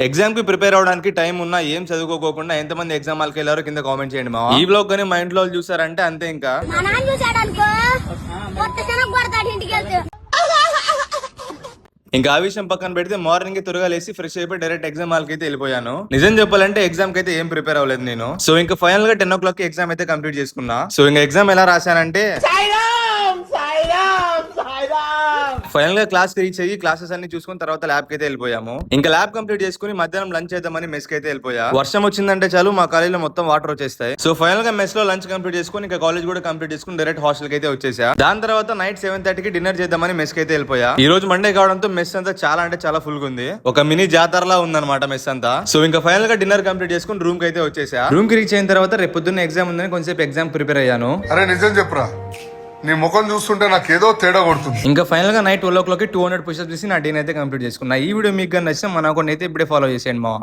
Exam కి prepare అవడానికి time ఉన్నా ఏం చదువుకోకుండా ఎంతమంది ఎగ్జామ్ హాల్కి వెళ్ళారో కింద కామెంట్ చేయండి మా. ఈ బ్లాగ్ కానీ మా ఇంట్లో వాళ్ళు చూసారంటే అంతే ఇంకా. ఇంకా ఆ విషయం పక్కన పెడితే మార్నింగ్ త్వరగా లేసి ఫ్రెష్ అయిపోయి డైరెక్ట్ ఎగ్జామ్ హాల్ కి అయితే వెళ్ళిపోయాను. నిజం చెప్పాలంటే ఎగ్జామ్ కి అయితే ఏం ప్రిపేర్ అవ్వలేదు నేను. సో ఇంకా ఫైనల్ గా 10 o'clock కి ఎగ్జామ్ అయితే కంప్లీట్ చేసుకున్నా. సో ఇంకా ఎగ్జామ్ ఎలా రాశానంటే ఫైనల్ గా క్లాస్ కి రీచ్ అయ్యి క్లాసెస్ అన్ని చూసుకుని తర్వాత ల్యాబ్ కి అయితే వెళ్ళిపోయాము. ఇంకా ల్యాబ్ కంప్లీట్ చేసుకుని మధ్యాహ్నం లంచ్ చేద్దామని మెస్ కి అయితే వెళ్ళిపోయా. వర్షం వచ్చిందంటే చాలు మా కాలేజ్ లో మొత్తం వాటర్ వచ్చేస్తాయి. సో ఫైనల్ గా మెస్ లో లంచ్ కంప్లీట్ చేసుకుని ఇంకా కాలేజ్ కూడా కంప్లీట్ చేసుకుని డైరెక్ట్ హాస్టల్ కి అయితే వచ్చేసా. దాని తర్వాత నైట్ 7:30 కి డిన్నర్ చేద్దామని మెస్ కి అయితే వెళ్ళిపోయా. ఈ రోజు మండే కావడంతో మెస్ అంతా చాలా అంటే చాలా ఫుల్ గా ఉంది. ఒక మినీ జాతరలా ఉందన్నమాట మెస్ అంతా. సో ఇంకా ఫైనల్ గా డిన్నర్ కంప్లీట్ చేసుకుని రూమ్ కి అయితే వచ్చేసా. రూమ్ కి రీచ్ అయిన తర్వాత రేపు పొద్దున్న ఎగ్జామ్ ఉందని కొంచెం ఎగ్జామ్ ప్రిపేర్ అయ్యాను. అరే నిజం చెప్పురా, నీ ముఖం చూస్తుంటే నాకేదో తేడా కొడుతుంది. ఇంకా ఫైనల్ గా నైట్ 12 o'clock కి 200 పుషప్స్ చేసి నా డేని అయితే కంప్లీట్ చేసుకున్నా. ఈ వీడియో మీకు నచ్చితే మన అకౌంట్ అయితే ఇప్పుడే ఫాలో చేసేయండి మా.